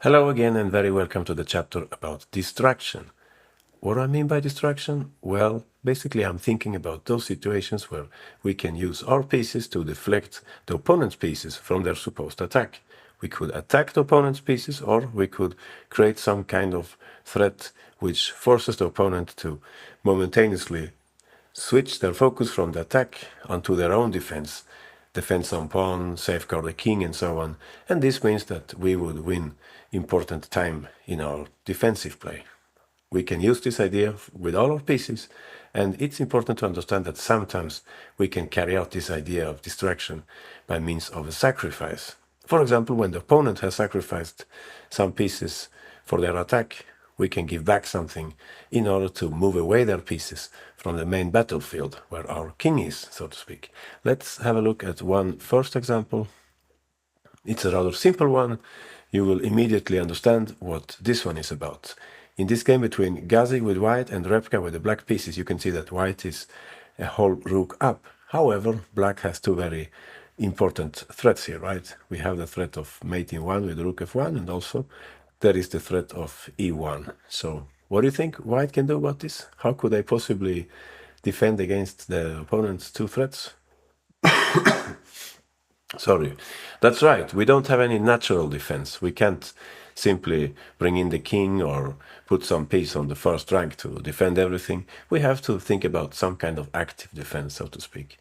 Hello again and very welcome to the chapter about distraction. What do I mean by distraction? Well, basically I'm thinking about those situations where we can use our pieces to deflect the opponent's pieces from their supposed attack. We could attack the opponent's pieces, or we could create some kind of threat which forces the opponent to momentaneously switch their focus from the attack onto their own defense. Defense on pawn, safeguard the king, and so on. And this means that we would win important time in our defensive play. We can use this idea with all our pieces, and it's important to understand that sometimes we can carry out this idea of distraction by means of a sacrifice. For example, when the opponent has sacrificed some pieces for their attack, we can give back something in order to move away their pieces from the main battlefield where our king is, so to speak. Let's have a look at one first example. It's a rather simple one. You will immediately understand what this one is about. In this game between Gazi with white and Repka with the black pieces, you can see that white is a whole rook up. However, black has two very important threats here, right? We have the threat of mate in 1 with rook f1, and also there is the threat of e1. So what do you think white can do about this? How could I possibly defend against the opponent's two threats? Sorry, that's right. We don't have any natural defense. We can't simply bring in the king or put some piece on the first rank to defend everything. We have to think about some kind of active defense, so to speak.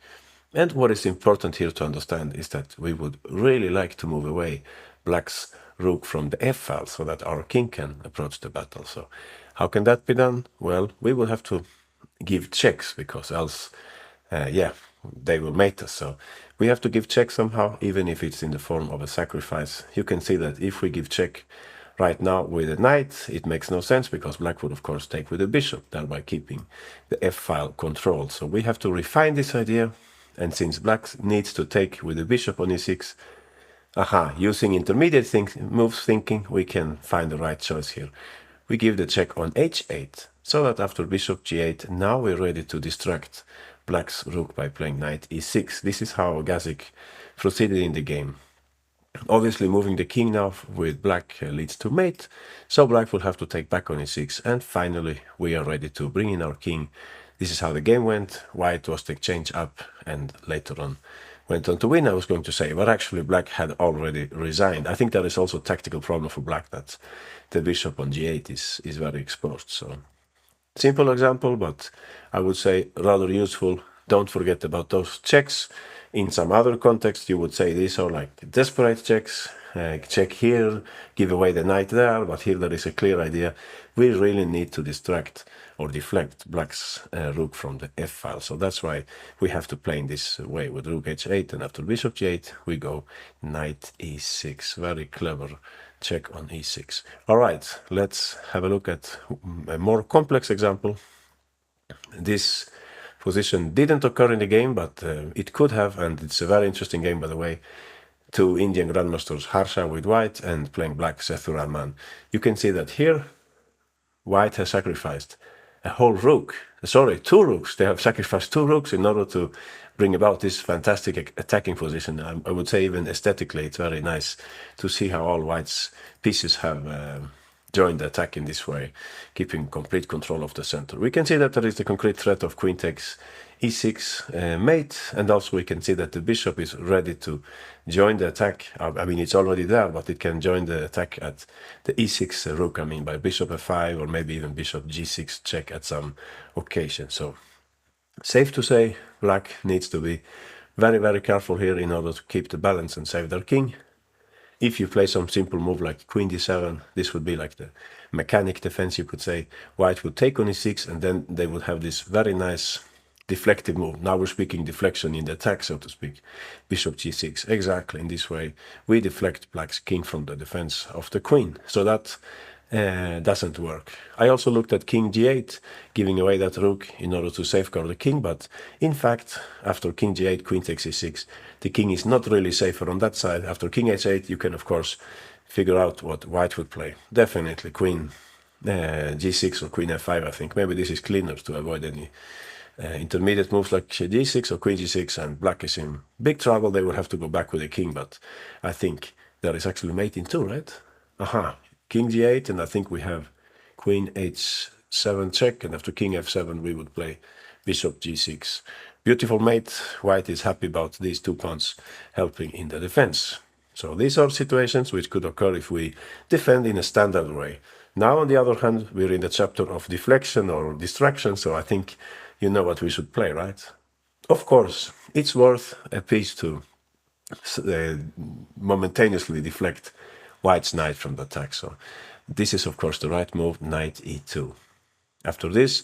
And what is important here to understand is that we would really like to move away black's rook from the f-file so that our king can approach the battle. So how can that be done? Well, we will have to give checks, because else, they will mate us. So we have to give check somehow, even if it's in the form of a sacrifice. You can see that if we give check right now with a knight, it makes no sense, because black would of course take with the bishop, thereby keeping the f-file controlled. So we have to refine this idea, and since black needs to take with the bishop on e6, using intermediate moves thinking, we can find the right choice here. We give the check on h8, so that after bishop g8, now we're ready to distract black's rook by playing knight e6. This is how Gazik proceeded in the game. Obviously, moving the king now with black leads to mate, so black will have to take back on e6, and finally we are ready to bring in our king. This is how the game went. White was the exchange up, and later on went on to win, I was going to say, but actually black had already resigned. I think there is also a tactical problem for black, that the bishop on g8 is very exposed. So simple example, but I would say rather useful. Don't forget about those checks. In some other context, you would say these are like desperate checks. Check here, give away the knight there, but here there is a clear idea. We really need to distract or deflect black's rook from the f-file. So that's why we have to play in this way with rook h8, and after bishop g8, we go knight e6. Very clever check on e6. All right, let's have a look at a more complex example. This position didn't occur in the game, but it could have, and it's a very interesting game, by the way. Two Indian grandmasters, Harsha with white and playing black, Sethu Rahman. You can see that here, white has sacrificed a whole rook. Sorry, two rooks. They have sacrificed two rooks in order to bring about this fantastic attacking position. I would say even aesthetically, it's very nice to see how all white's pieces have joined the attack in this way, keeping complete control of the center. We can see that there is the concrete threat of queen takes e6 mate, and also we can see that the bishop is ready to join the attack. I mean, it's already there, but it can join the attack at the e6 rook, I mean, by bishop f5 or maybe even bishop g6 check at some occasion. So safe to say, black needs to be very, very careful here in order to keep the balance and save their king. If you play some simple move like queen d7, this would be like the mechanic defense, you could say. White would take on e6, and then they would have this very nice deflective move. Now we're speaking deflection in the attack, so to speak. Bishop g6, exactly in this way. We deflect black's king from the defense of the queen. So that doesn't work. I also looked at king g8, giving away that rook in order to safeguard the king, but in fact, after king g8, queen takes e6, the king is not really safer on that side. After king h8, you can of course figure out what white would play. Definitely queen g6 or queen f5, I think. Maybe this is cleaner to avoid any intermediate moves like d6 or queen g6, and black is in big trouble. They will have to go back with the king, but I think there is actually mate in 2, right? king g8, and I think we have queen h7 check, and after king f7 we would play bishop g6. Beautiful mate. White is happy about these 2 pawns helping in the defense. So these are situations which could occur if we defend in a standard way. Now, on the other hand, we're in the chapter of deflection or distraction, so I think you know what we should play, right? Of course, it's worth a piece to momentaneously deflect White's knight from the attack. So this is, of course, the right move, knight e2. After this,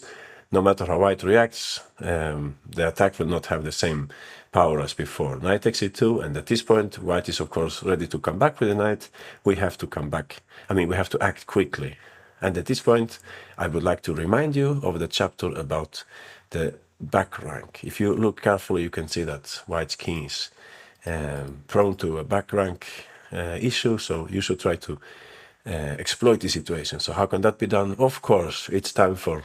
no matter how White reacts, the attack will not have the same power as before. Knight takes e2, and at this point, White is, of course, ready to come back with the knight. We have to come back. We have to act quickly. And at this point, I would like to remind you of the chapter about the back rank. If you look carefully, you can see that White's king is prone to a back rank issue, so you should try to exploit the situation. So how can that be done? Of course, it's time for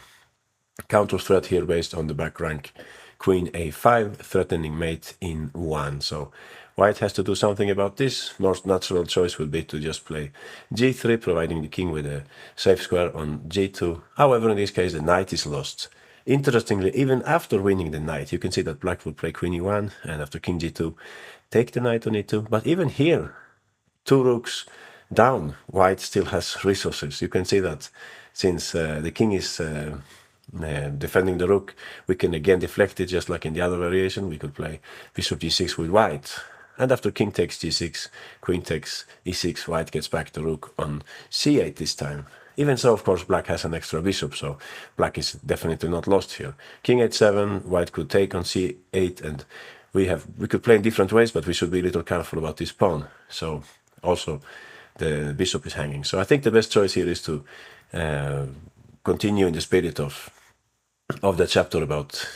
counter threat here based on the back rank queen a5, threatening mate in 1. So White has to do something about this. Most natural choice would be to just play g3, providing the king with a safe square on g2. However, in this case, the knight is lost. Interestingly, even after winning the knight, you can see that Black will play queen e1, and after king g2, take the knight on e2. But even here, 2 rooks down, White still has resources. You can see that since the king is defending the rook, we can again deflect it just like in the other variation. We could play bishop g6 with White. And after king takes g6, queen takes e6, White gets back the rook on c8 this time. Even so, of course, Black has an extra bishop, so Black is definitely not lost here. King h7, White could take on c8, and we could play in different ways, but we should be a little careful about this pawn. So also the bishop is hanging. So I think the best choice here is to continue in the spirit of the chapter about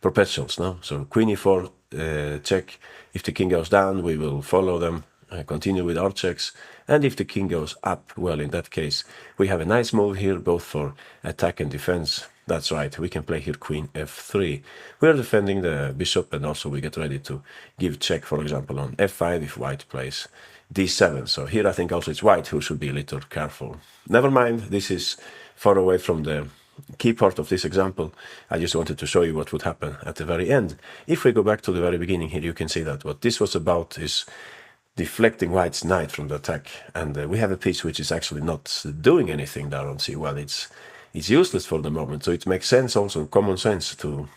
perpetuals. No? So queen e4 check. If the king goes down, we will follow them, continue with our checks. And if the king goes up, well, in that case, we have a nice move here, both for attack and defense. That's right, we can play here queen f3. We are defending the bishop, and also we get ready to give check, for example, on f5 if White plays d7. So here I think also it's White who should be a little careful. Never mind, this is far away from the key part of this example. I just wanted to show you what would happen at the very end. If we go back to the very beginning here, you can see that what this was about is deflecting White's knight from the attack. And we have a piece which is actually not doing anything there on c1. It's useless for the moment, so it makes sense also, common sense, to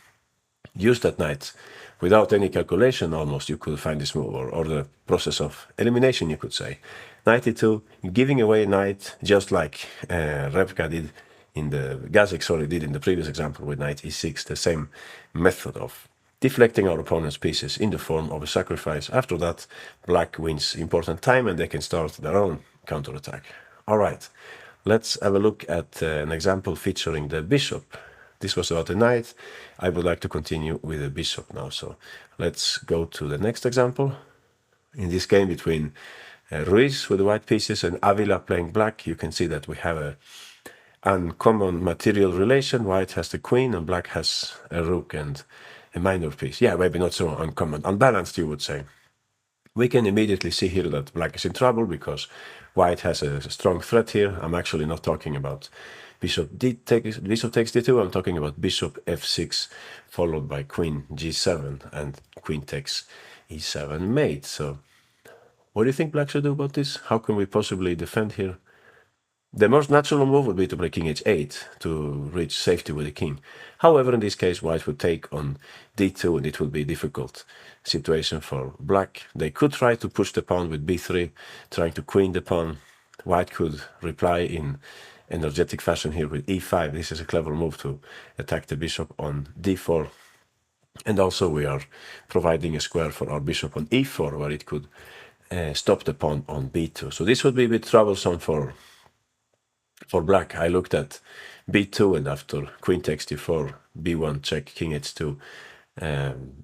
use that knight without any calculation. Almost you could find this move, or the process of elimination, you could say. Knight e2, giving away a knight, just like Repka did in the Gazek, did in the previous example with knight e6, the same method of deflecting our opponent's pieces in the form of a sacrifice. After that, Black wins important time and they can start their own counterattack. All right, let's have a look at an example featuring the bishop. This was about the knight. I would like to continue with the bishop now. So let's go to the next example. In this game between Ruiz with the white pieces and Avila playing black, you can see that we have a uncommon material relation. White has the queen and black has a rook and a minor piece. Yeah, maybe not so uncommon. Unbalanced, you would say. We can immediately see here that black is in trouble because white has a strong threat here. I'm actually not talking about bishop takes d2. I'm talking about bishop f6 followed by queen g7 and queen takes e7 mate. So what do you think black should do about this? How can we possibly defend here? The most natural move would be to play king h8 to reach safety with the king. However, in this case, white would take on d2 and it would be a difficult situation for black. They could try to push the pawn with b3, trying to queen the pawn. White could reply in energetic fashion here with e5. This is a clever move to attack the bishop on d4. And also we are providing a square for our bishop on e4 where it could stop the pawn on b2. So this would be a bit troublesome for black. I looked at b2 and after queen takes d4, b1 check, king h2,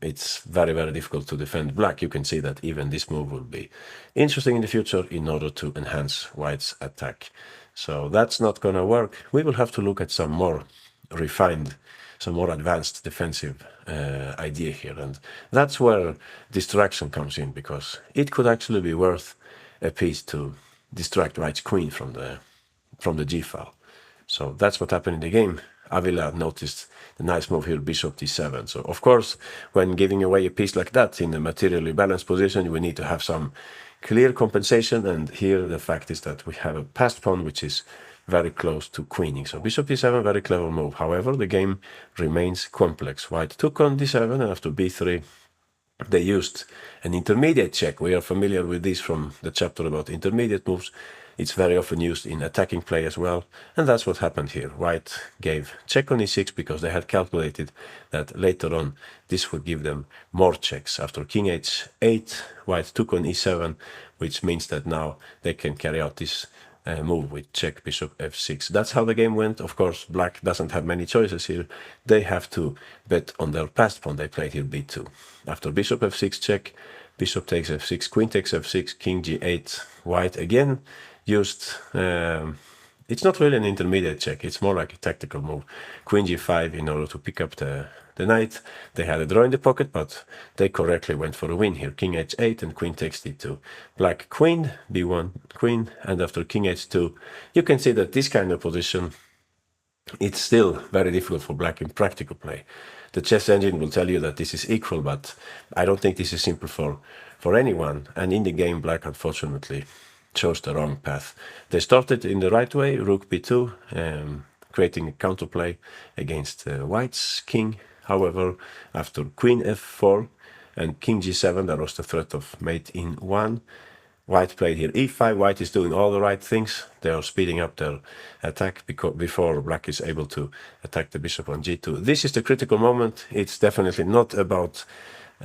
it's very, very difficult to defend black. You can see that even this move will be interesting in the future in order to enhance white's attack. So that's not going to work. We will have to look at some more refined, some more advanced defensive idea here. And that's where distraction comes in, because it could actually be worth a piece to distract white's queen from the g file. So that's what happened in the game. Avila noticed the nice move here, bishop d7. So of course, when giving away a piece like that in a materially balanced position, we need to have some clear compensation. And here the fact is that we have a passed pawn which is very close to queening. So bishop d7, very clever move. However, the game remains complex. White took on d7, and after b3, they used an intermediate check. We are familiar with this from the chapter about intermediate moves. It's very often used in attacking play as well. And that's what happened here. White gave check on e6 because they had calculated that later on this would give them more checks. After king h8, white took on e7, which means that now they can carry out this move with check bishop f6. That's how the game went. Of course, black doesn't have many choices here. They have to bet on their passed pawn. They played here b2. After bishop f6 check, bishop takes f6, queen takes f6, king g8. White again used, it's not really an intermediate check, it's more like a tactical move. Queen g5 in order to pick up the knight. They had a draw in the pocket, but they correctly went for a win here. King h8 and queen takes d2. Black queen, b1 queen, and after king h2, you can see that this kind of position, it's still very difficult for black in practical play. The chess engine will tell you that this is equal, but I don't think this is simple for anyone. And in the game, black unfortunately chose the wrong path. They started in the right way, rook b2, creating a counterplay against white's king. However, after queen f4 and king g7, there was the threat of mate in 1. White played here e5. White is doing all the right things. They are speeding up their attack before black is able to attack the bishop on g2. This is the critical moment. It's definitely not about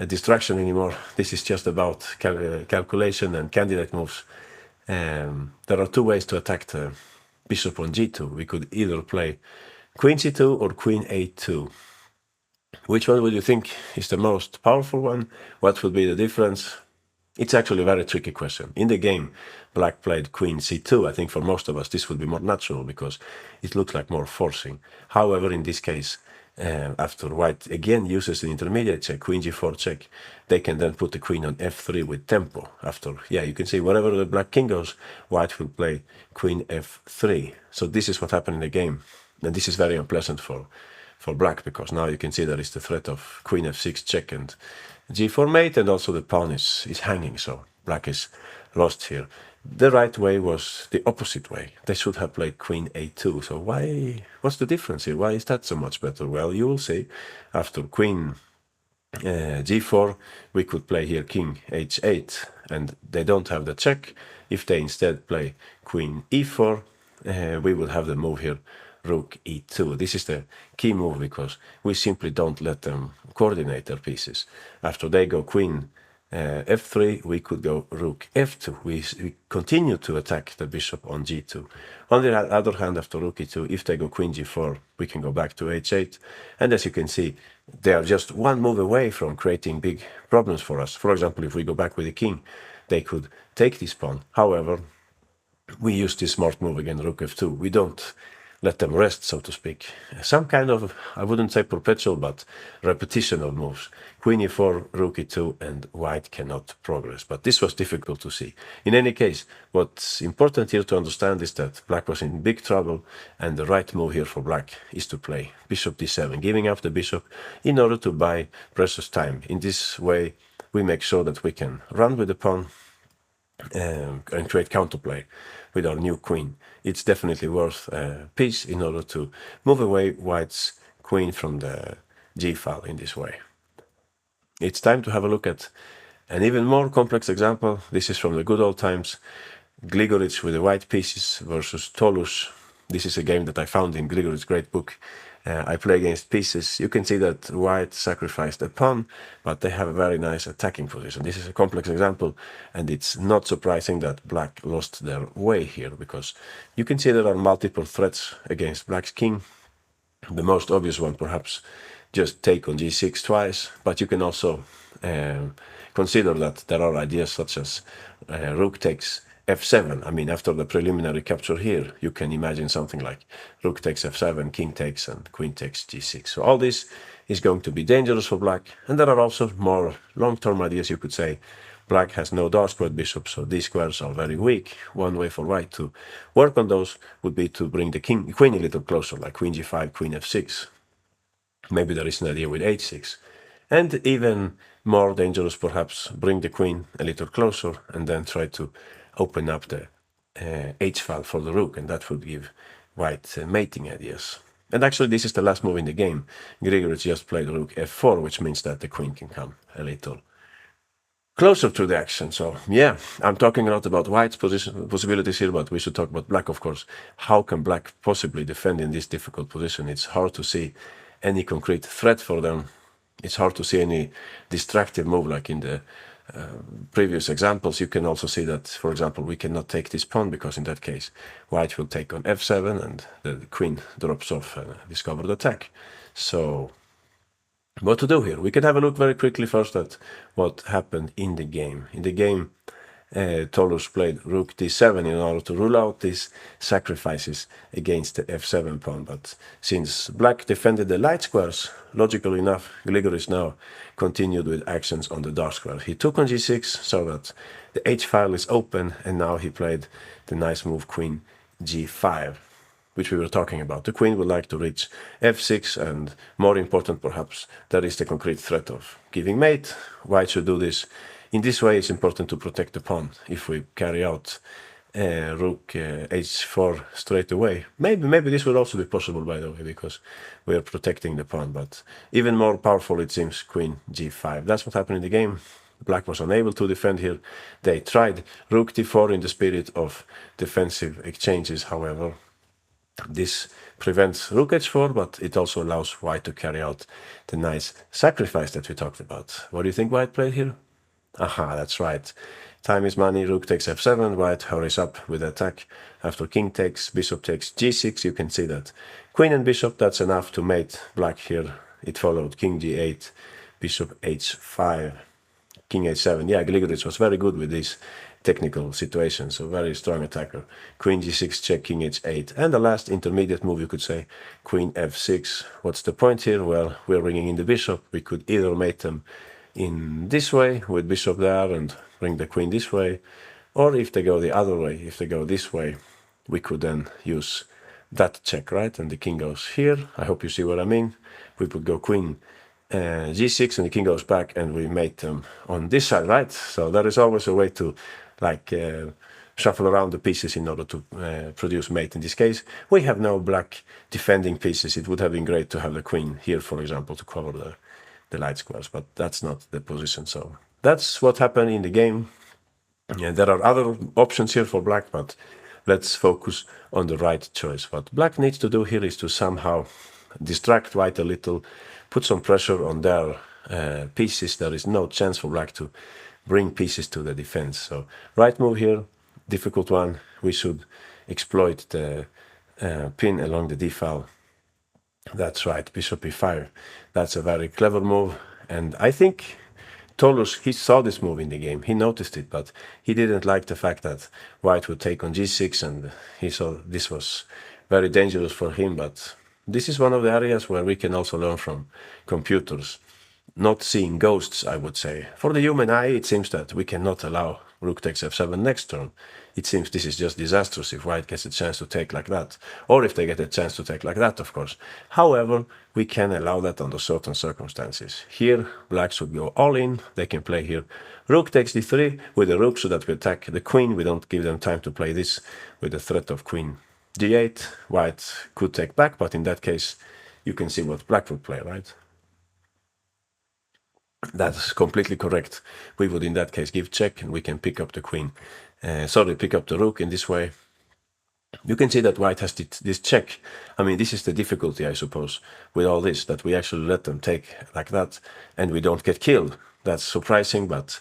distraction anymore. This is just about calculation and candidate moves. There are two ways to attack the bishop on g2. We could either play queen c2 or queen a2. Which one would you think is the most powerful one? What would be the difference? It's actually a very tricky question. In the game, black played queen c2. I think for most of us this would be more natural because it looks like more forcing. However, in this case, after white again uses an intermediate check, queen g4 check, they can then put the queen on f3 with tempo. After, you can see wherever the black king goes, white will play queen f3. So this is what happened in the game. And this is very unpleasant for black, because now you can see there is the threat of queen f6 check and g4 mate, and also the pawn is hanging, so black is lost here. The right way was the opposite way. They should have played queen a2. So what's the difference here? Why is that so much better? Well, you will see. After queen g4, we could play here king h8, and they don't have the check. If they instead play queen e4, we will have the move here rook e2. This is the key move because we simply don't let them coordinate their pieces. After they go queen f3, we could go rook f2. We continue to attack the bishop on g2. On the other hand, after rook e2, if they go queen g4, we can go back to h8. And as you can see, they are just one move away from creating big problems for us. For example, if we go back with the king, they could take this pawn. However, we use this smart move again, rook f2. We don't let them rest, so to speak. Some kind of, I wouldn't say perpetual, but repetition of moves. Queen e4, rook e2, and white cannot progress. But this was difficult to see. In any case, what's important here to understand is that black was in big trouble, and the right move here for black is to play bishop d7, giving up the bishop in order to buy precious time. In this way, we make sure that we can run with the pawn and create counterplay with our new queen. It's definitely worth a piece in order to move away white's queen from the g-file in this way. It's time to have a look at an even more complex example. This is from the good old times. Gligoric with the white pieces versus Toulouse. This is a game that I found in Grigoric's great book. I play against pieces. You can see that white sacrificed a pawn, but they have a very nice attacking position. This is a complex example, and it's not surprising that black lost their way here, because you can see there are multiple threats against black's king. The most obvious one, perhaps, just take on g6 twice, but you can also consider that there are ideas such as rook takes f7. I mean, after the preliminary capture here, you can imagine something like rook takes f7, king takes, and queen takes g6. So all this is going to be dangerous for black. And there are also more long-term ideas, you could say, black has no dark squared bishop, so these squares are very weak. One way for white to work on those would be to bring the queen a little closer, like queen g5, queen f6. Maybe there is an idea with h6. And even more dangerous, perhaps, bring the queen a little closer and then try to open up the h-file for the rook, and that would give white mating ideas. And actually, this is the last move in the game. Grigoric just played rook f4, which means that the queen can come a little closer to the action. So yeah, I'm talking a lot about white's possibilities here, but we should talk about black, of course. How can black possibly defend in this difficult position? It's hard to see any concrete threat for them. It's hard to see any destructive move like in the previous examples. You can also see that, for example, we cannot take this pawn because in that case white will take on f7 and the queen drops off and discovered attack. So what to do here? We can have a look very quickly first at what happened in the game. In the game, Toulouse played rook d7 in order to rule out these sacrifices against the f7 pawn. But since black defended the light squares, logically enough, Grigoric now continued with actions on the dark square. He took on g6 so that the h-file is open, and now he played the nice move queen g5, which we were talking about. The queen would like to reach f6, and more important perhaps, there is the concrete threat of giving mate. White should do this. In this way, it's important to protect the pawn. If we carry out rook h4 straight away, maybe this will also be possible, by the way, because we are protecting the pawn, but even more powerful it seems queen g5. That's what happened in the game. Black was unable to defend here. They tried rook d4 in the spirit of defensive exchanges, however. This prevents rook h4, but it also allows white to carry out the nice sacrifice that we talked about. What do you think white played here? Aha, that's right. Time is money. Rook takes f7. White hurries up with the attack. After king takes, bishop takes g6. You can see that queen and bishop, that's enough to mate black here. It followed king g8, bishop h5, king h7. Yeah, Grigoric was very good with these technical situations, a very strong attacker. Queen g6 check, king h8, and the last intermediate move, you could say, queen f6. What's the point here? Well, we're bringing in the bishop. We could either mate them in this way with bishop there and bring the queen this way, or if they go the other way, if they go this way, we could then use that check, right? And the king goes here. I hope you see what I mean. We would go queen g6 and the king goes back and we mate them on this side, right? So there is always a way to like shuffle around the pieces in order to produce mate. In this case, we have no black defending pieces. It would have been great to have the queen here, for example, to cover the light squares, but that's not the position. So that's what happened in the game. Yeah, there are other options here for black, but let's focus on the right choice. What black needs to do here is to somehow distract white a little, put some pressure on their pieces. There is no chance for black to bring pieces to the defense. So right move here, difficult one. We should exploit the pin along the d-file. That's right, bishop e5. That's a very clever move, and I think Toulouse, he saw this move in the game. He noticed it, but he didn't like the fact that white would take on g6, and he saw this was very dangerous for him. But this is one of the areas where we can also learn from computers. Not seeing ghosts, I would say. For the human eye, it seems that we cannot allow rook takes f7 next turn. It seems this is just disastrous if white gets a chance to take like that. Or if they get a chance to take like that, of course. However, we can allow that under certain circumstances. Here, black should go all in. They can play here rook takes d3 with the rook so that we attack the queen. We don't give them time to play this with the threat of queen d8. White could take back, but in that case, you can see what black would play, right? That's completely correct. We would in that case give check and we can pick up the queen. Pick up the rook in this way. You can see that white has this check. I mean, this is the difficulty, I suppose, with all this, that we actually let them take like that and we don't get killed. That's surprising, but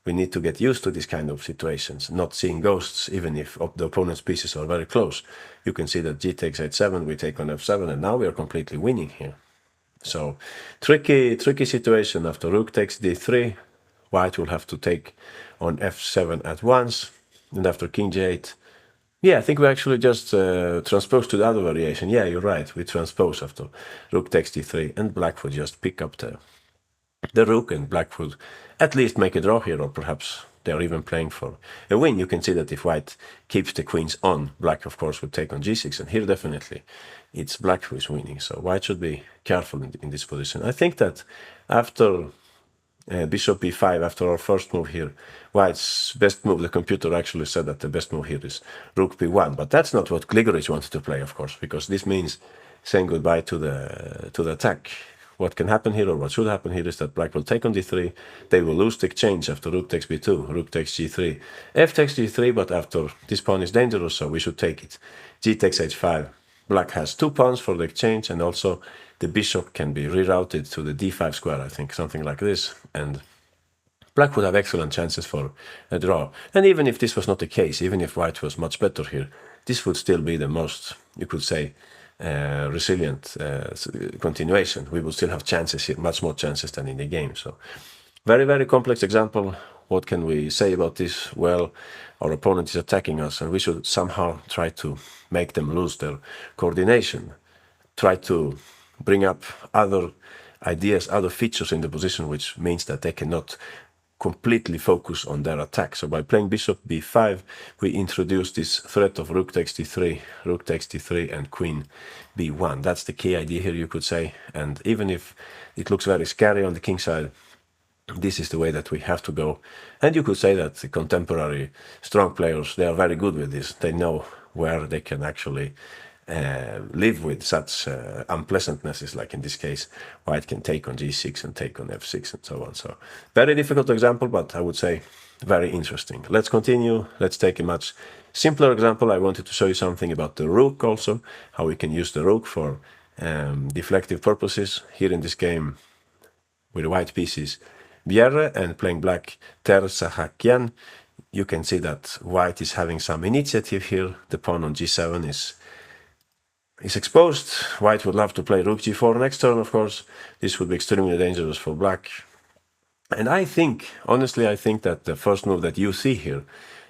we need to get used to these kind of situations, not seeing ghosts, even if the opponent's pieces are very close. You can see that g takes h7, we take on f7, and now we are completely winning here. So, tricky situation. After rook takes d3, white will have to take on f7 at once, and after king g8, yeah, I think we actually just transpose to the other variation. Yeah, you're right, we transpose after rook takes d3, and black would just pick up the rook, and black would at least make a draw here, or perhaps They are even playing for a win. You can see that if white keeps the queens on, black, of course, would take on g6. And here, definitely, it's black who is winning. So white should be careful in this position. I think that after bishop b5, after our first move here, white's best move, the computer actually said that the best move here is rook b1. But that's not what Gligoric wanted to play, of course, because this means saying goodbye to the attack. What can happen here, or what should happen here, is that black will take on d3. They will lose the exchange after rook takes b2, rook takes g3, f takes g3, but after this pawn is dangerous, so we should take it. G takes h5. Black has 2 pawns for the exchange, and also the bishop can be rerouted to the d5 square, I think, something like this. And black would have excellent chances for a draw. And even if this was not the case, even if white was much better here, this would still be the most, you could say, resilient continuation. We will still have chances here, much more chances than in the game. So very, very complex example. What can we say about this? Well, our opponent is attacking us, and we should somehow try to make them lose their coordination. Try to bring up other ideas, other features in the position, which means that they cannot completely focus on their attack. So by playing bishop b5, we introduce this threat of rook takes d3, and queen b1. That's the key idea here, you could say. And even if it looks very scary on the king side, this is the way that we have to go. And you could say that the contemporary strong players, they are very good with this. They know where they can actually live with such unpleasantnesses, like in this case, white can take on g6 and take on f6 and so on. So very difficult example, but I would say very interesting. Let's continue. Let's take a much simpler example. I wanted to show you something about the rook also, how we can use the rook for deflective purposes. Here in this game, with the white pieces Bjerre and playing black Ter Sahakian, you can see that white is having some initiative here. The pawn on g7 is exposed. White would love to play rook g4 next turn, of course. This would be extremely dangerous for black. And I think, honestly, I think that the first move that you see here,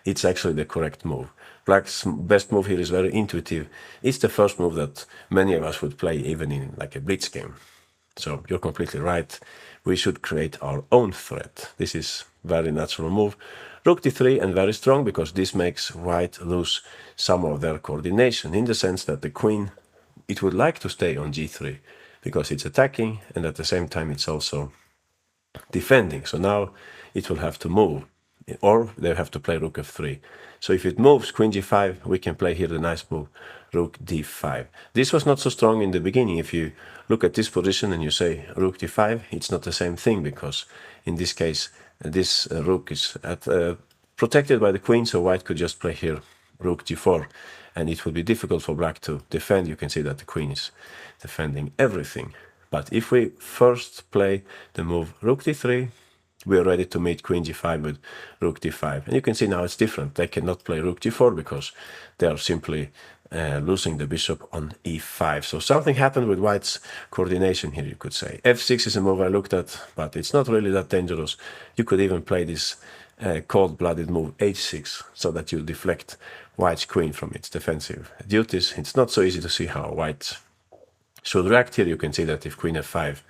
it's actually the correct move. Black's best move here is very intuitive. It's the first move that many of us would play even in like a blitz game. So you're completely right. We should create our own threat. This is very natural move. Rook d3, and very strong, because this makes white lose some of their coordination, in the sense that the queen, it would like to stay on g3 because it's attacking, and at the same time it's also defending. So now it will have to move, or they have to play rook f3. So if it moves queen g5, we can play here the nice move rook d5. This was not so strong in the beginning. If you look at this position and you say rook d5, it's not the same thing, because in this case this rook is protected by the queen, so white could just play here rook g4, and it would be difficult for black to defend. You can see that the queen is defending everything. But if we first play the move rook d3, we are ready to meet queen g5 with rook d5. And you can see now it's different. They cannot play rook g4 because they are simply losing the bishop on e5. So something happened with white's coordination here, you could say. f6 is a move I looked at, but it's not really that dangerous. You could even play this cold-blooded move h6, so that you deflect white's queen from its defensive duties. It's not so easy to see how white should react here. You can see that if queen f5,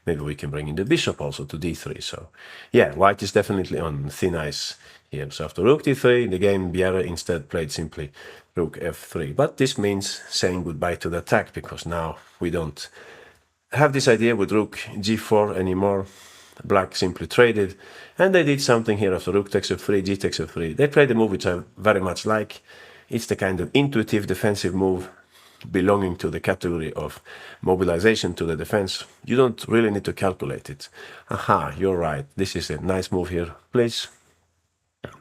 maybe we can bring in the bishop also to d3. So yeah, white is definitely on thin ice here. So after rook d3, the game Bjerre instead played simply rook f3. But this means saying goodbye to the attack, because now we don't have this idea with rook g4 anymore. Black simply traded, and they did something here after rook takes f3, g takes f3. They played a move which I very much like. It's the kind of intuitive defensive move belonging to the category of mobilization to the defense. You don't really need to calculate it. Aha, you're right. This is a nice move here. Please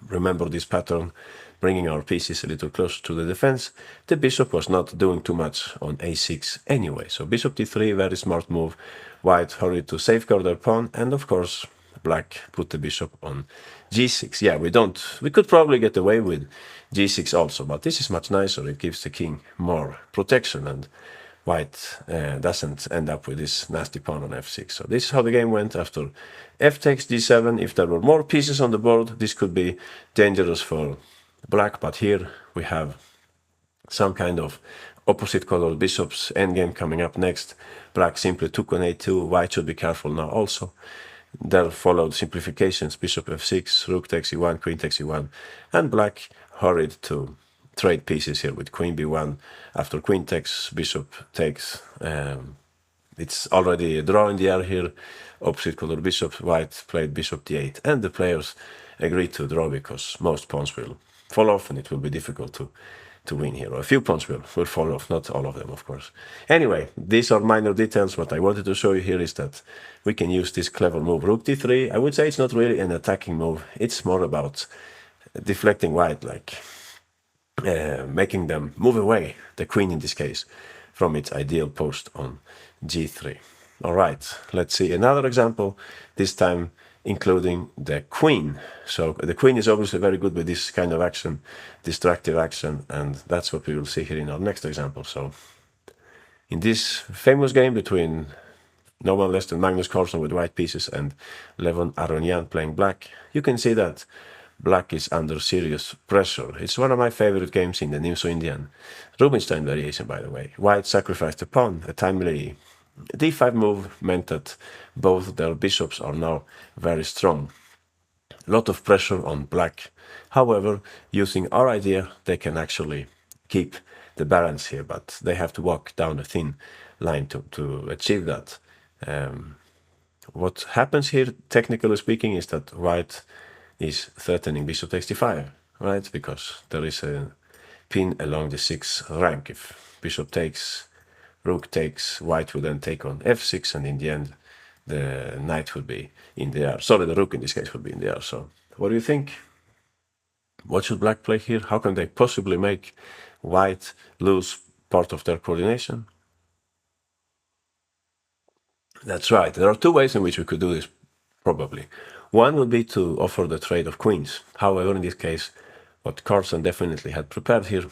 remember this pattern, bringing our pieces a little closer to the defense. The bishop was not doing too much on a6 anyway. So bishop d3, very smart move. White hurried to safeguard their pawn, and of course black put the bishop on g6. Yeah, we could probably get away with g6 also, but this is much nicer. It gives the king more protection, and white doesn't end up with this nasty pawn on f6. So this is how the game went after f takes g7. If there were more pieces on the board, this could be dangerous for black, but here we have some kind of opposite colored bishops endgame coming up next. Black simply took on a2. White should be careful now also. There followed simplifications, bishop f6, rook takes e1, queen takes e1, and black hurried to trade pieces here with queen b1. After queen takes, bishop takes. It's already a draw in the air here. Opposite color bishop, white played bishop d8, and the players agreed to draw because most pawns will fall off and it will be difficult to win here. Or a few pawns will fall off, not all of them, of course. Anyway, these are minor details. What I wanted to show you here is that we can use this clever move, rook d3. I would say it's not really an attacking move. It's more about deflecting white, like making them move away, the queen in this case, from its ideal post on g3. All right, let's see another example, this time including the queen. So the queen is obviously very good with this kind of action, destructive action, and that's what we will see here in our next example. So in this famous game between no one less than Magnus Carlsen with white pieces and Levon Aronian playing black, you can see that black is under serious pressure. It's one of my favorite games in the Nimzo-Indian Rubinstein variation, by the way. White sacrificed a pawn. A timely d5 move meant that both their bishops are now very strong. A lot of pressure on black. However, using our idea, they can actually keep the balance here, but they have to walk down a thin line to achieve that. What happens here, technically speaking, is that white is threatening bishop takes d5, right? Because there is a pin along the 6th rank. If bishop takes, rook takes, white will then take on f6, and in the end, the knight would be in the air. Sorry, the rook in this case would be in the air. So, what do you think? What should black play here? How can they possibly make white lose part of their coordination? That's right. There are two ways in which we could do this, probably. One would be to offer the trade of queens. However, in this case, what Carlsen definitely had prepared here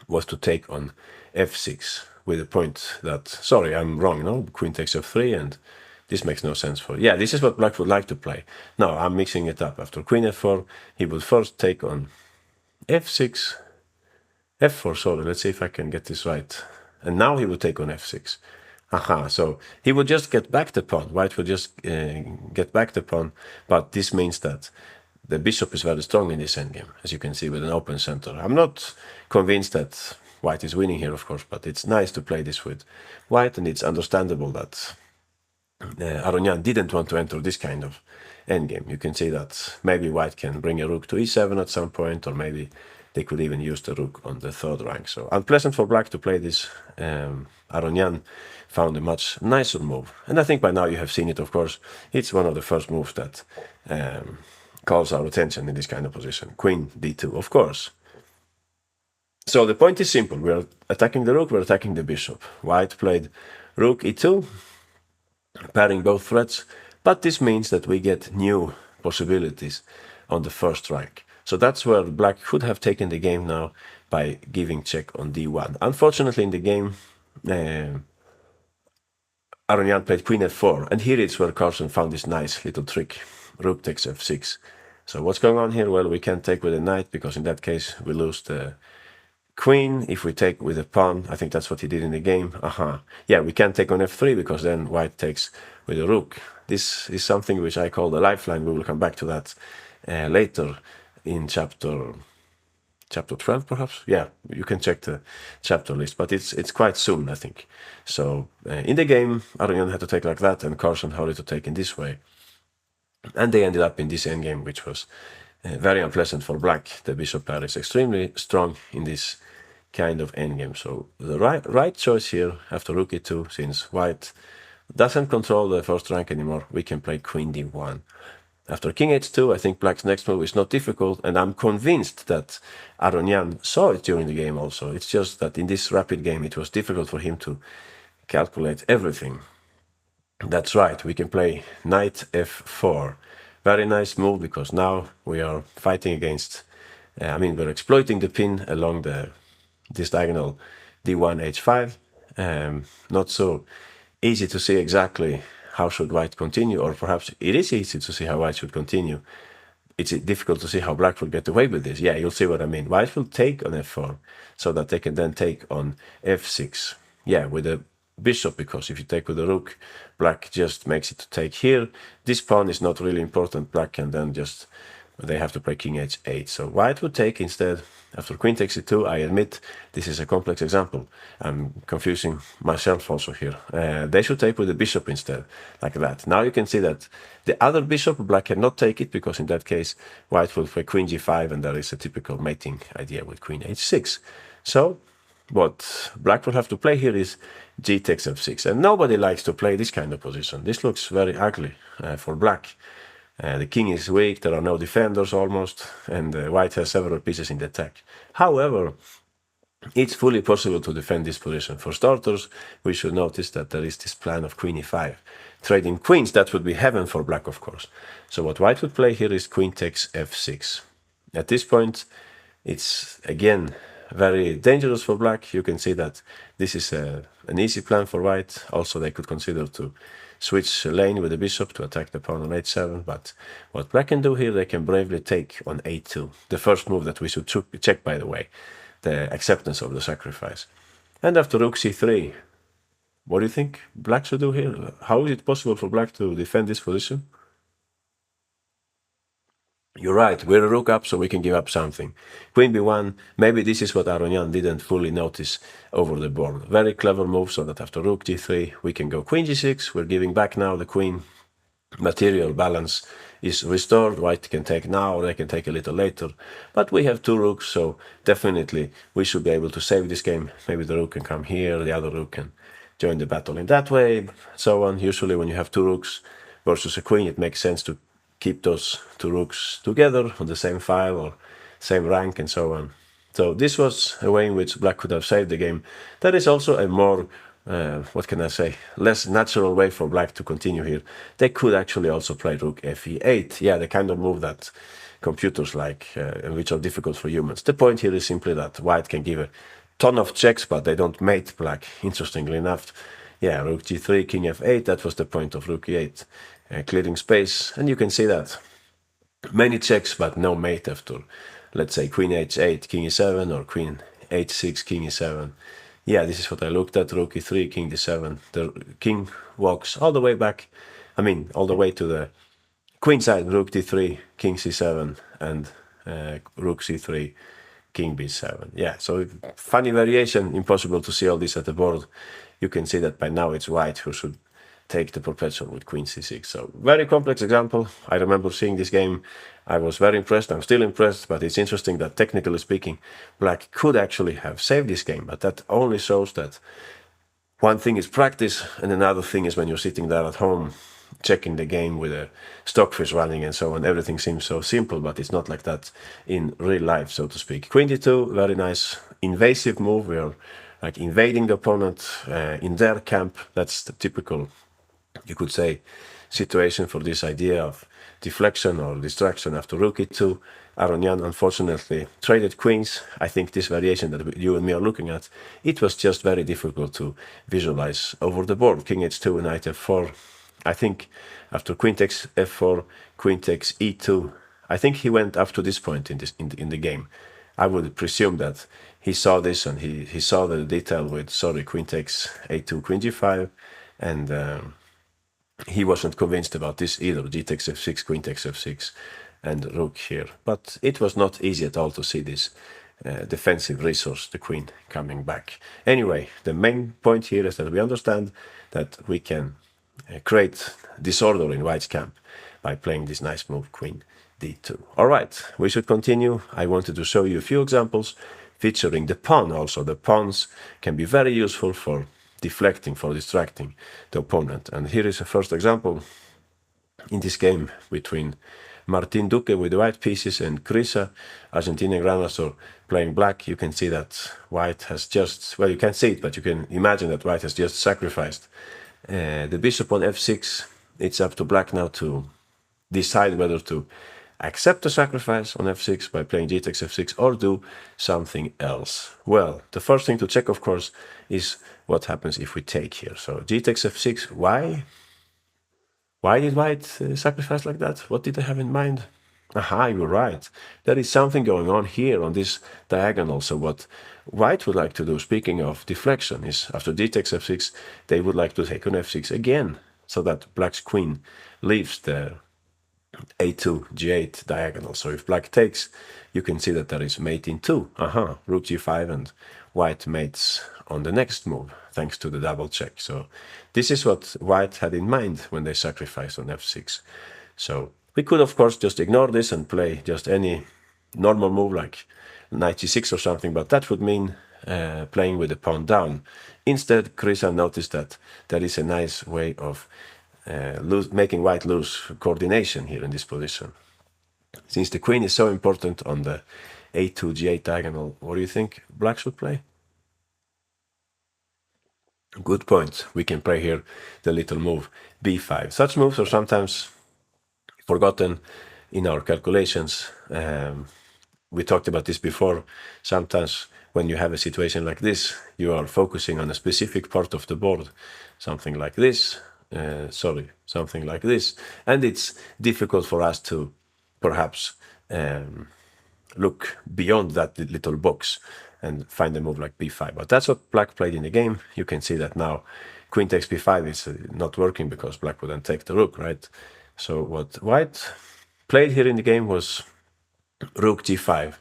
was to take on f6 with the point that, sorry, I'm wrong, no? Queen takes f3, and this makes no sense for... Yeah, this is what black would like to play. No, I'm mixing it up. After queen f4, he would first take on f6, f4, sorry, let's see if I can get this right. And now he would take on f6. Aha, so he would just get back the pawn. White would just get back the pawn, but this means that the bishop is very strong in this endgame, as you can see with an open center. I'm not convinced that white is winning here, of course, but it's nice to play this with white, and it's understandable that Aronian didn't want to enter this kind of endgame. You can see that maybe white can bring a rook to e7 at some point, or maybe they could even use the rook on the 3rd rank. So unpleasant for black to play this. Aronian found a much nicer move. And I think by now you have seen it, of course. It's one of the first moves that calls our attention in this kind of position. Queen d2, of course. So the point is simple. We're attacking the rook, we're attacking the bishop. White played rook e2, pairing both threats, but this means that we get new possibilities on the 1st rank. So that's where black could have taken the game now by giving check on d1. Unfortunately, in the game, Aronian played queen f4, and here it's where Carlsen found this nice little trick, rook takes f6. So what's going on here? Well, we can't take with a knight, because in that case we lose the queen. If we take with a pawn, I think that's what he did in the game. Yeah, we can't take on f3, because then white takes with a rook. This is something which I call the lifeline. We will come back to that later in chapter 12, perhaps. Yeah, you can check the chapter list, but it's quite soon, I think. So in the game, Aronian had to take like that, and Carlsen hurried to take in this way. And they ended up in this endgame, which was very unpleasant for black. The bishop pair is extremely strong in this kind of endgame. So the right choice here after rook e2, since white doesn't control the 1st rank anymore, we can play queen d1. After king h2, I think black's next move is not difficult, and I'm convinced that Aronian saw it during the game also. It's just that in this rapid game it was difficult for him to calculate everything. That's right, we can play knight f4. Very nice move, because now we are fighting against, we're exploiting the pin along this diagonal d1 h5. Not so easy to see exactly how should white continue, or perhaps it is easy to see how white should continue. It's difficult to see how black will get away with this. Yeah, you'll see what I mean. White will take on f4, so that they can then take on f6. Yeah, with a bishop, because if you take with the rook, black just makes it to take here. This pawn is not really important. Black can then just, they have to play king h8. So white would take instead, after queen takes e2. I admit this is a complex example. I'm confusing myself also here. They should take with the bishop instead, like that. Now you can see that the other bishop, black cannot take it, because in that case, white will play queen g5, and there is a typical mating idea with queen h6. So what black will have to play here is g takes f6, and nobody likes to play this kind of position. This looks very ugly for black. The king is weak, there are no defenders almost, and white has several pieces in the attack. However, it's fully possible to defend this position. For starters, we should notice that there is this plan of queen e5. Trading queens, that would be heaven for black, of course. So what white would play here is queen takes f6. At this point, it's again very dangerous for black. You can see that this is an easy plan for white. Also, they could consider to switch lane with the bishop to attack the pawn on h7, but what black can do here, they can bravely take on a2. The first move that we should check, by the way, the acceptance of the sacrifice. And after rook c3, what do you think black should do here? How is it possible for black to defend this position? You're right, we're a rook up, so we can give up something. Queen b1, maybe this is what Aronian didn't fully notice over the board. Very clever move, so that after rook g3, we can go queen g6. We're giving back now the queen. Material balance is restored. White can take now, or they can take a little later. But we have two rooks, so definitely we should be able to save this game. Maybe the rook can come here, the other rook can join the battle in that way, so on. Usually when you have two rooks versus a queen, it makes sense to keep those two rooks together on the same file or same rank and so on. So this was a way in which black could have saved the game. That is also a more, what can I say, less natural way for black to continue here. They could actually also play rook fe8. Yeah, the kind of move that computers like, and which are difficult for humans. The point here is simply that white can give a ton of checks, but they don't mate black, interestingly enough. Yeah, rook g3, king f8, that was the point of rook e8. Clearing space, and you can see that many checks but no mate after, let's say, queen h8, king e7, or queen h6, king e7. Yeah, this is what I looked at, rook e3, king d7. The king walks all the way back, all the way to the queen side, rook d3, king c7, and rook c3, king b7. Yeah, so funny variation, impossible to see all this at the board. You can see that by now it's white who should take the perpetual with queen c6. So very complex example. I remember seeing this game. I was very impressed. I'm still impressed, but it's interesting that technically speaking, black could actually have saved this game. But that only shows that one thing is practice, and another thing is when you're sitting there at home checking the game with a stockfish running and so on. Everything seems so simple, but it's not like that in real life, so to speak. Queen d2, very nice invasive move. We're like invading the opponent in their camp. That's the typical, you could say, situation for this idea of deflection or distraction after rook e2. Aronian unfortunately traded queens. I think this variation that you and me are looking at, it was just very difficult to visualize over the board. King h2, knight f4. I think after queen takes f4, queen takes e2, I think he went up to this point in the game. I would presume that he saw this and he saw the detail with, sorry, queen takes a2, queen g5, and he wasn't convinced about this either. G takes f6, queen takes f6, and rook here. But it was not easy at all to see this defensive resource, the queen, coming back. Anyway, the main point here is that we understand that we can create disorder in white's camp by playing this nice move, queen d2. All right, we should continue. I wanted to show you a few examples featuring the pawn also. The pawns can be very useful for deflecting, for distracting the opponent. And here is a first example in this game between Martin Duque with the white pieces and Krisa, Argentinian grandmaster, playing black. You can see that white has just, well, you can't see it, but you can imagine that white has just sacrificed the bishop on f6. It's up to black now to decide whether to accept the sacrifice on f6 by playing g takes f6 or do something else. Well, the first thing to check, of course, is what happens if we take here. So g takes f6, why? Why did white sacrifice like that? What did they have in mind? Aha, you're right. There is something going on here on this diagonal. So what white would like to do, speaking of deflection, is after d takes f6, they would like to take on f6 again, so that black's queen leaves the a2, g8 diagonal. So if black takes, you can see that there is mate in 2. Rook g5, and white mates on the next move, thanks to the double check. So this is what white had in mind when they sacrificed on f6. So we could, of course, just ignore this and play just any normal move like knight g6 or something, but that would mean playing with the pawn down. Instead, Krisa noticed that there is a nice way of making white lose coordination here in this position. Since the queen is so important on the a2, g8 diagonal, what do you think black should play? Good point. We can play here the little move b5. Such moves are sometimes forgotten in our calculations. We talked about this before. Sometimes when you have a situation like this, you are focusing on a specific part of the board, something like this, something like this, and it's difficult for us to perhaps look beyond that little box and find a move like b5. But that's what black played in the game. You can see that now queen takes b5 is not working because black would then take the rook, right? So what white played here in the game was rook g5.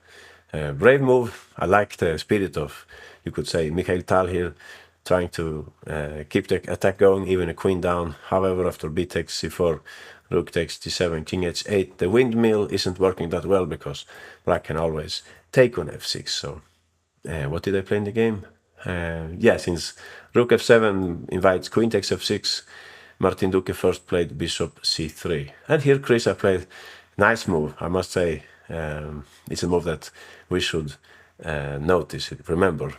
Brave move. I like the spirit of, you could say, Mikhail Tal here, trying to keep the attack going, even a queen down. However, after b takes c4, rook takes d7, king h8, the windmill isn't working that well because black can always take on f6. So what did I play in the game? Yeah, since rook f7 invites queen takes f6, Martin Duque first played bishop c3. And here Krisa played nice move, I must say. It's a move that we should notice, remember.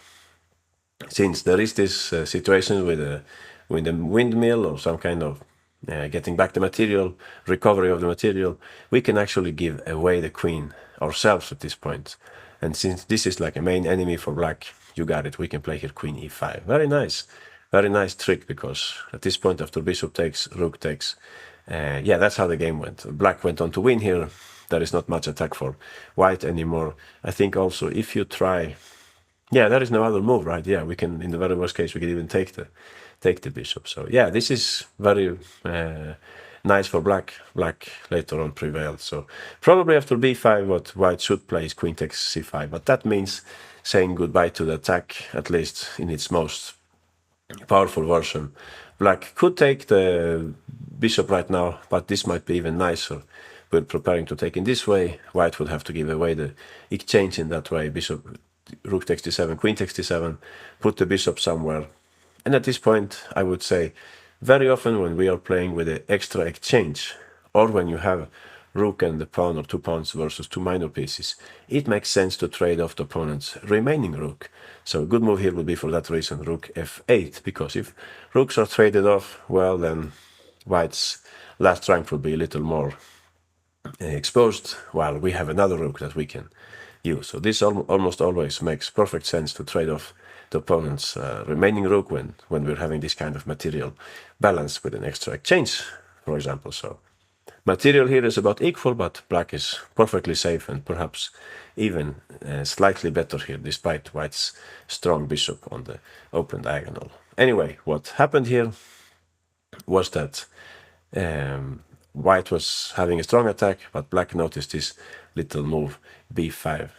Since there is this situation with the windmill or some kind of getting back the material, recovery of the material, we can actually give away the queen ourselves at this point. And since this is like a main enemy for black, you got it, we can play here queen e5. Very nice trick, because at this point after bishop takes, rook takes, yeah, that's how the game went. Black went on to win here. There is not much attack for white anymore. I think also if you try, yeah, there is no other move, right? Yeah, we can, in the very worst case, we can even take the bishop. So yeah, this is very nice for black. Black later on prevailed. So probably after b5, what white should play is queen takes c5. But that means saying goodbye to the attack, at least in its most powerful version. Black could take the bishop right now, but this might be even nicer. We're preparing to take in this way. White would have to give away the exchange in that way. Bishop, rook takes d7, queen takes d7, put the bishop somewhere. And at this point, I would say, very often when we are playing with the extra exchange, or when you have rook and the pawn or 2 pawns versus 2 minor pieces, it makes sense to trade off the opponent's remaining rook. So a good move here would be for that reason, rook f8, because if rooks are traded off, well, then white's last rank will be a little more exposed, while we have another rook that we can use. So this almost always makes perfect sense to trade off the opponent's remaining rook when we're having this kind of material balance with an extra exchange, for example. So material here is about equal, but black is perfectly safe and perhaps even slightly better here, despite white's strong bishop on the open diagonal. Anyway, what happened here was that white was having a strong attack, but black noticed this little move b5,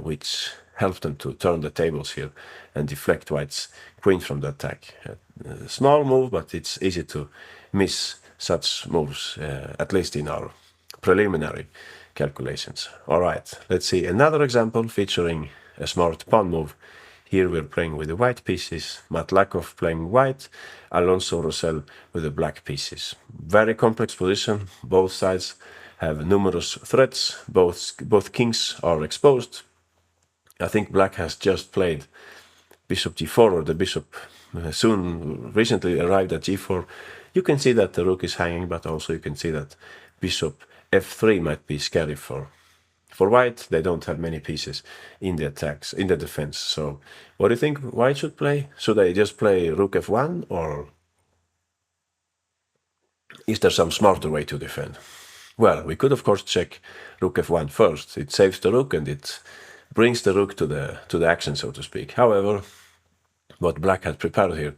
which helped them to turn the tables here and deflect white's queen from the attack. A small move, but it's easy to miss such moves, at least in our preliminary calculations. All right, let's see another example featuring a smart pawn move. Here we're playing with the white pieces, Matt Lakov playing white, Alonso Rosell with the black pieces. Very complex position, both sides have numerous threats, both kings are exposed. I think black has just played bishop g4, or the bishop recently arrived at g4. You can see that the rook is hanging, but also you can see that bishop f3 might be scary for white. They don't have many pieces in the attacks, in the defense. So what do you think white should play? Should they just play rook f1, or is there some smarter way to defend? Well, we could of course check rook f1 first. It saves the rook and it brings the rook to the action, so to speak. However, what black had prepared here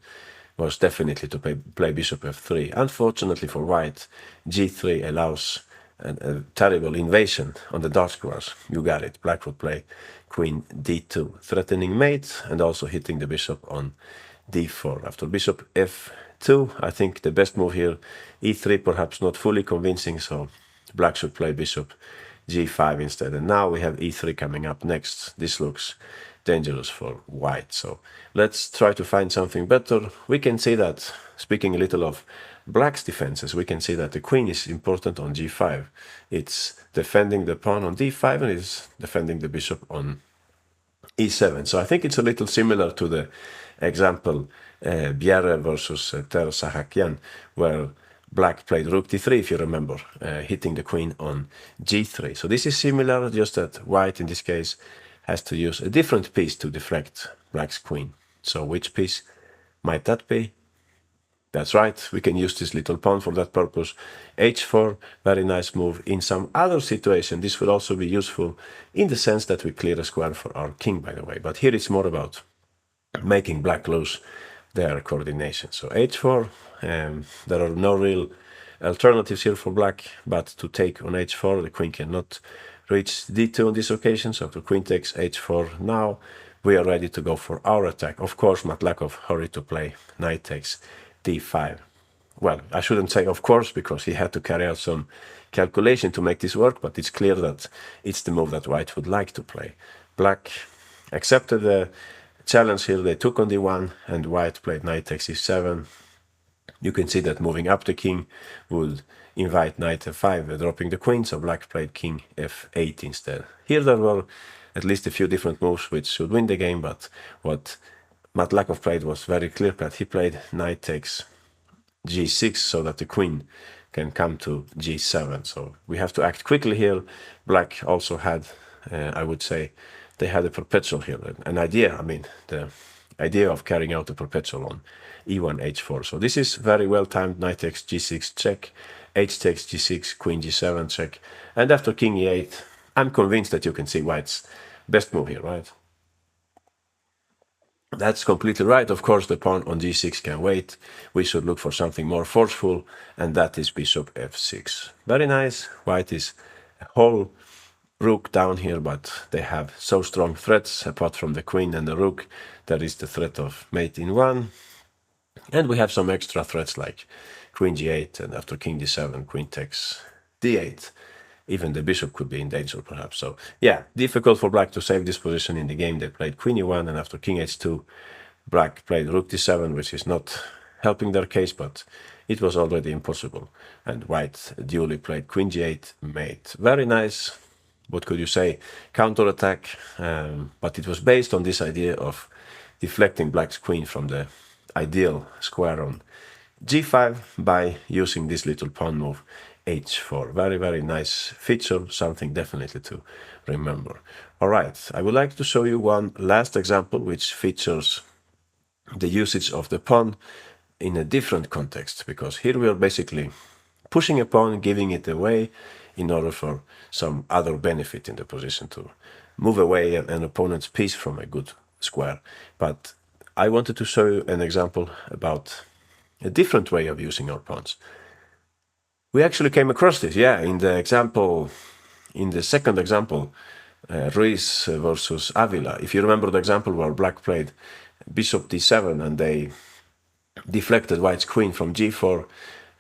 was definitely to play bishop f3. Unfortunately for white, g3 allows a terrible invasion on the dark squares. You got it. Black would play queen d2, threatening mate and also hitting the bishop on d4. After bishop f2, I think the best move here, e3 perhaps not fully convincing, so black should play bishop g5 instead. And now we have e3 coming up next. This looks dangerous for white, so let's try to find something better. We can see that, speaking a little of black's defenses, we can see that the queen is important on g5. It's defending the pawn on d5 and it's defending the bishop on e7. So I think it's a little similar to the example Bjerre versus Ter Sahakian, where black played rook d3, if you remember, hitting the queen on g3. So this is similar, just that white in this case has to use a different piece to deflect black's queen. So which piece might that be? That's right, we can use this little pawn for that purpose. h4, very nice move. In some other situation, this will also be useful in the sense that we clear a square for our king, by the way. But here it's more about making black lose their coordination. So h4, there are no real alternatives here for black, but to take on h4, the queen cannot reach d2 on this occasion, so the queen takes h4. Now we are ready to go for our attack. Of course, Matlakov hurried to play knight takes d5. Well, I shouldn't say of course, because he had to carry out some calculation to make this work, but it's clear that it's the move that white would like to play. Black accepted the challenge here, they took on d1, and white played knight takes e7. You can see that moving up the king would invite knight f5, dropping the queen, so black played king f8 instead. Here there were at least a few different moves which should win the game, but what Matlakov played was very clear-cut. He played knight takes g6 so that the queen can come to g7. So we have to act quickly here. Black also had, I would say, they had a perpetual here, an idea, I mean, the idea of carrying out a perpetual on e1, h4. So this is very well timed. Knight takes g6 check, h takes g6, queen g7 check, and after king e8, I'm convinced that you can see white's best move here, right? That's completely right. Of course, the pawn on g6 can wait. We should look for something more forceful, and that is bishop f6. Very nice. White is a whole rook down here, but they have so strong threats apart from the queen and the rook. There is the threat of mate in one, and we have some extra threats like queen g8, and after king d7, queen takes d8. Even the bishop could be in danger, perhaps. So, yeah, difficult for black to save this position in the game. They played queen e1, and after king h2, black played rook d7, which is not helping their case, but it was already impossible. And white duly played queen g8, mate. Very nice, what could you say, counterattack, but it was based on this idea of deflecting black's queen from the ideal square on g5 by using this little pawn move h4. Very, very nice feature, something definitely to remember. All right, I would like to show you one last example which features the usage of the pawn in a different context, because here we are basically pushing a pawn, giving it away in order for some other benefit in the position, to move away an opponent's piece from a good square. But I wanted to show you an example about a different way of using our pawns. We actually came across this, yeah, in the example, in the second example, Ruiz versus Avila. If you remember the example where black played bishop d7 and they deflected white's queen from g4,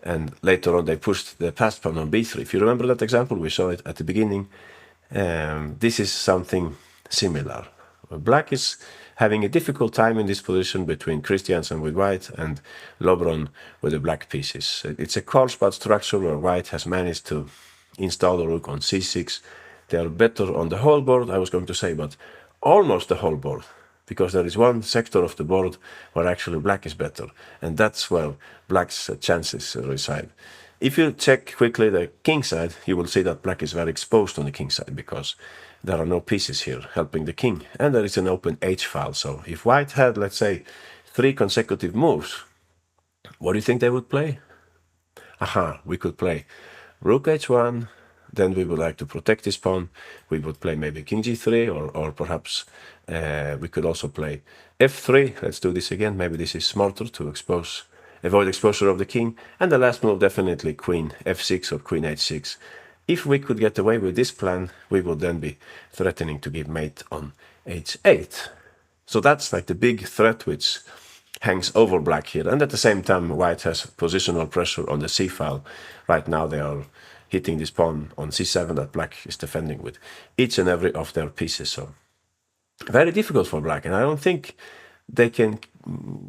and later on they pushed the passed pawn on b3. If you remember that example, we saw it at the beginning. This is something similar. Black is having a difficult time in this position between Christiansen with white and Lobron with the black pieces. It's a Karlsbad structure where white has managed to install the rook on c6. They are better on the whole board, I was going to say, but almost the whole board, because there is one sector of the board where actually black is better, and that's where black's chances reside. If you check quickly the king side, you will see that black is very exposed on the king side, because there are no pieces here helping the king, and there is an open h-file. So if white had, let's say, 3 consecutive moves, what do you think they would play? Aha, we could play rook h1, then we would like to protect this pawn. We would play maybe king g3, or perhaps we could also play f3. Let's do this again. Maybe this is smarter to avoid exposure of the king. And the last move, definitely queen f6 or queen h6. If we could get away with this plan, we would then be threatening to give mate on h8. So that's like the big threat which hangs over black here. And at the same time, white has positional pressure on the c file. Right now they are hitting this pawn on c7 that black is defending with each and every of their pieces. So very difficult for black, and I don't think they can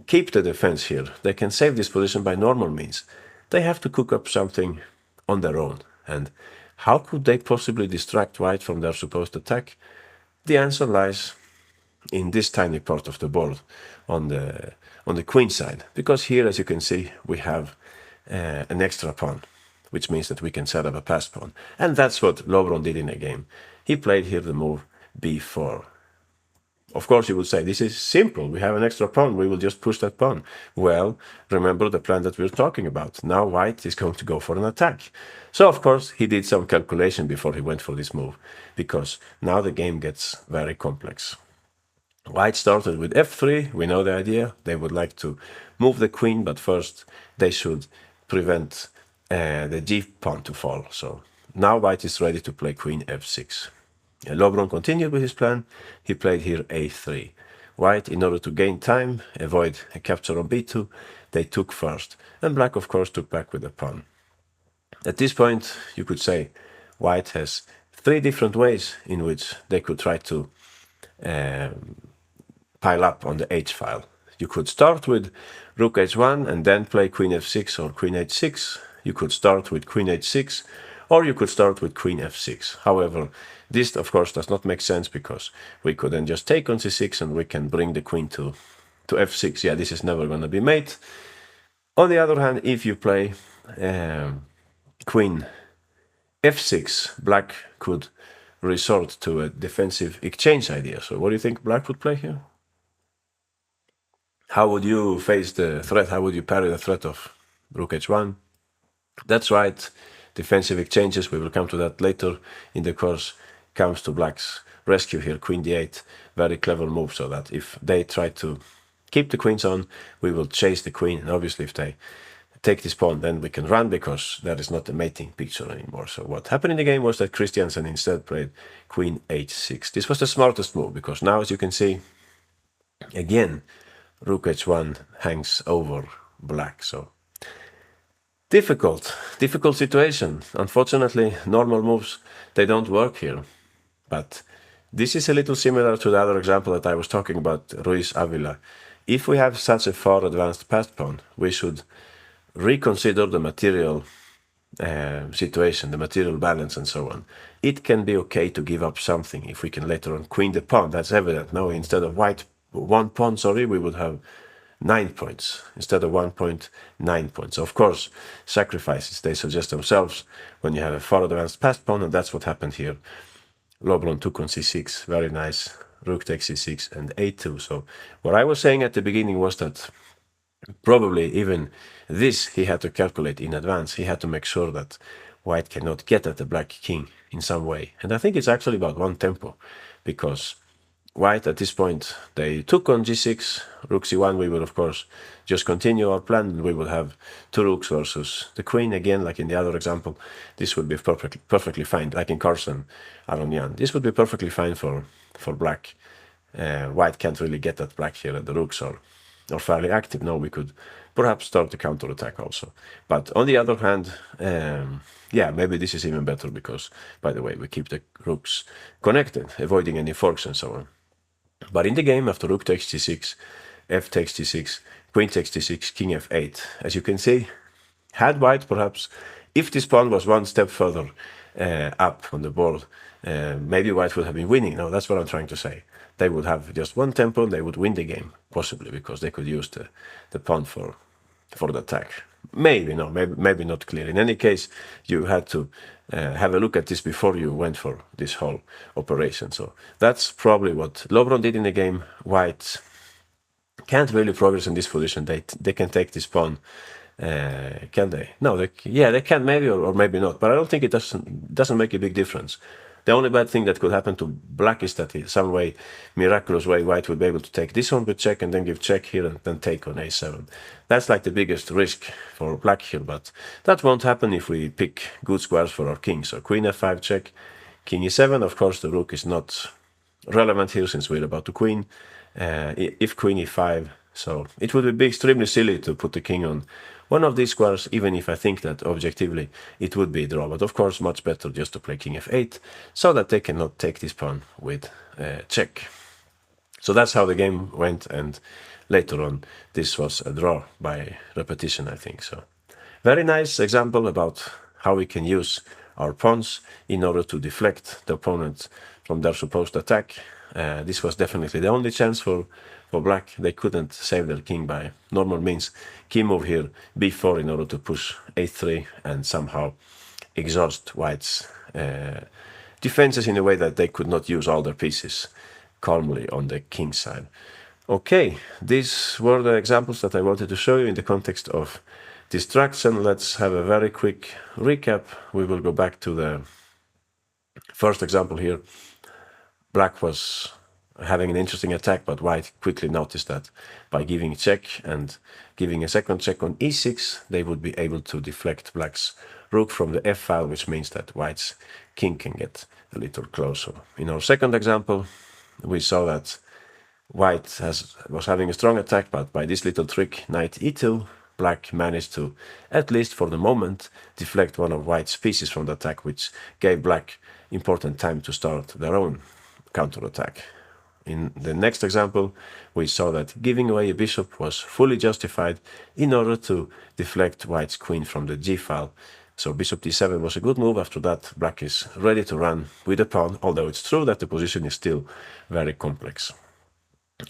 keep the defense here. They can save this position by normal means. They have to cook up something on their own. And how could they possibly distract white from their supposed attack? The answer lies in this tiny part of the board on the queen side, because here, as you can see, we have an extra pawn, which means that we can set up a passed pawn. And that's what Lovron did in the game. He played here the move b4. Of course, you would say, this is simple. We have an extra pawn. We will just push that pawn. Well, remember the plan that we're talking about. Now white is going to go for an attack. So, of course, he did some calculation before he went for this move, because now the game gets very complex. White started with f3. We know the idea. They would like to move the queen, but first they should prevent the g pawn to fall. So now white is ready to play queen f6. Lovron continued with his plan. He played here a3. White, in order to gain time, avoid a capture on b2, they took first. And black, of course, took back with the pawn. At this point, you could say white has three different ways in which they could try to pile up on the h file. You could start with rook h1 and then play queen f6 or queen h6. You could start with queen h6, or you could start with queen f6. However, this, of course, does not make sense, because we could then just take on c6 and we can bring the queen to f6. Yeah, this is never going to be mate. On the other hand, if you play queen f6, black could resort to a defensive exchange idea. So what do you think black would play here? How would you face the threat? How would you parry the threat of rook h1? That's right, defensive exchanges, we will come to that later in the course, comes to black's rescue here, queen d8. Very clever move, so that if they try to keep the queens on, we will chase the queen. And obviously if they take this pawn, then we can run, because that is not a mating picture anymore. So what happened in the game was that Christiansen instead played queen h6. This was the smartest move, because now, as you can see, again, rook h1 hangs over black. So difficult situation. Unfortunately, normal moves, they don't work here. But this is a little similar to the other example that I was talking about, Ruiz Avila. If we have such a far advanced passed pawn, we should reconsider the material situation, the material balance and so on. It can be okay to give up something if we can later on queen the pawn. That's evident. Now, instead of white 1 pawn, we would have 9 points instead of 1 point, 9 points. Of course, sacrifices, they suggest themselves when you have a far advanced passed pawn, and that's what happened here. Lovron took on c6, very nice. Rook takes c6 and a2. So what I was saying at the beginning was that probably even this he had to calculate in advance. He had to make sure that white cannot get at the black king in some way. And I think it's actually about one tempo, because white at this point, they took on g6, rook c1. We will, of course, just continue our plan, and we will have two rooks versus the queen again, like in the other example. This would be perfectly fine, like in Carlsen, Aronian. This would be perfectly fine for black. White can't really get at black here, and the rooks are fairly active. Now we could perhaps start the counterattack also. But on the other hand, yeah, maybe this is even better, because, by the way, we keep the rooks connected, avoiding any forks and so on. But in the game, after rook takes g6, f takes g6, queen takes g6, king f8, as you can see, had white perhaps, if this pawn was one step further up on the board, maybe white would have been winning. No, that's what I'm trying to say. They would have just one tempo, they would win the game, possibly, because they could use the pawn for the attack. Maybe, no, maybe not clear. In any case, you had to have a look at this before you went for this whole operation. So that's probably what Lovron did in the game. White can't really progress in this position. They can take this pawn Can they? No, yeah, they can maybe or maybe not, but I don't think it doesn't make a big difference. The only bad thing that could happen to black is that in some way, miraculous way, white would be able to take this one with check and then give check here and then take on a7. That's like the biggest risk for black here, but that won't happen if we pick good squares for our king. So queen f5 check, king e7. Of course, the rook is not relevant here since we're about to queen. If queen e5, so it would be extremely silly to put the king on one of these squares, even if I think that objectively it would be a draw. But of course, much better just to play king f8, so that they cannot take this pawn with check. So that's how the game went, and later on, this was a draw by repetition, I think. So very nice example about how we can use our pawns in order to deflect the opponent from their supposed attack. This was definitely the only chance for black. They couldn't save their king by normal means. Key move here, b4, in order to push a3 and somehow exhaust white's defenses in a way that they could not use all their pieces calmly on the king side. Okay, these were the examples that I wanted to show you in the context of distraction. Let's have a very quick recap. We will go back to the first example here. Black was having an interesting attack, but white quickly noticed that by giving check and giving a second check on e6, they would be able to deflect black's rook from the f-file, which means that white's king can get a little closer. In our second example, we saw that white was having a strong attack, but by this little trick, knight e2, black managed to, at least for the moment, deflect one of white's pieces from the attack, which gave black important time to start their own counterattack. In the next example, we saw that giving away a bishop was fully justified in order to deflect white's queen from the g-file. So bishop d7 was a good move. After that, black is ready to run with the pawn, although it's true that the position is still very complex.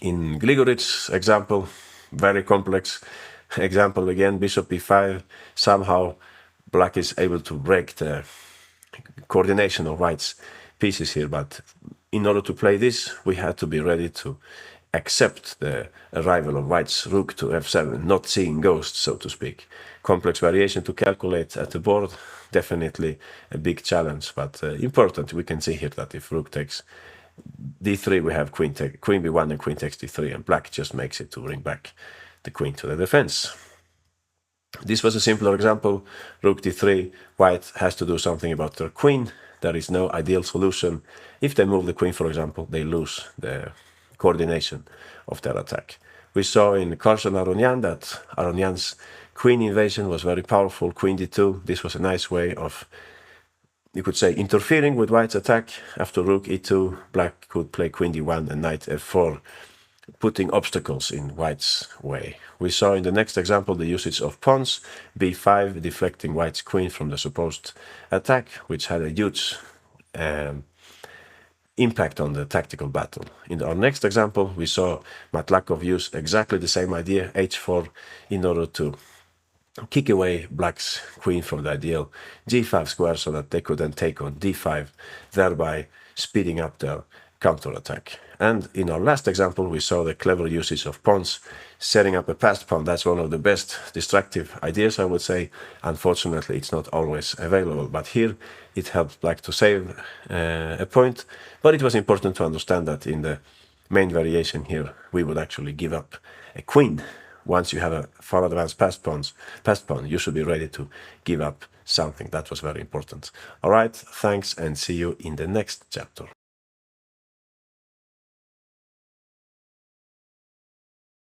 In Grigorich's example, very complex example again, bishop e5, somehow black is able to break the coordination of white's pieces here, but in order to play this, we had to be ready to accept the arrival of white's rook to f7, not seeing ghosts, so to speak. Complex variation to calculate at the board, definitely a big challenge, but important. We can see here that if rook takes d3, we have queen b1 and queen takes d3, and black just makes it to bring back the queen to the defense. This was a simpler example. Rook d3, white has to do something about their queen. There is no ideal solution. If they move the queen, for example, they lose the coordination of their attack. We saw in Carlsen Aronian that Aronian's queen invasion was very powerful. Queen d2, this was a nice way of, you could say, interfering with white's attack. After rook e2, black could play queen d1 and knight f4, putting obstacles in white's way. We saw in the next example the usage of pawns, b5, deflecting white's queen from the supposed attack, which had a huge impact on the tactical battle. In our next example, we saw Matlakov use exactly the same idea, h4, in order to kick away black's queen from the ideal g5 square so that they could then take on d5, thereby speeding up their counterattack. And in our last example, we saw the clever usage of pawns, setting up a passed pawn. That's one of the best destructive ideas, I would say. Unfortunately, it's not always available, but here it helped black to save a point. But it was important to understand that in the main variation here, we would actually give up a queen. Once you have a far advanced passed pawn, you should be ready to give up something. That was very important. All right, thanks, and see you in the next chapter.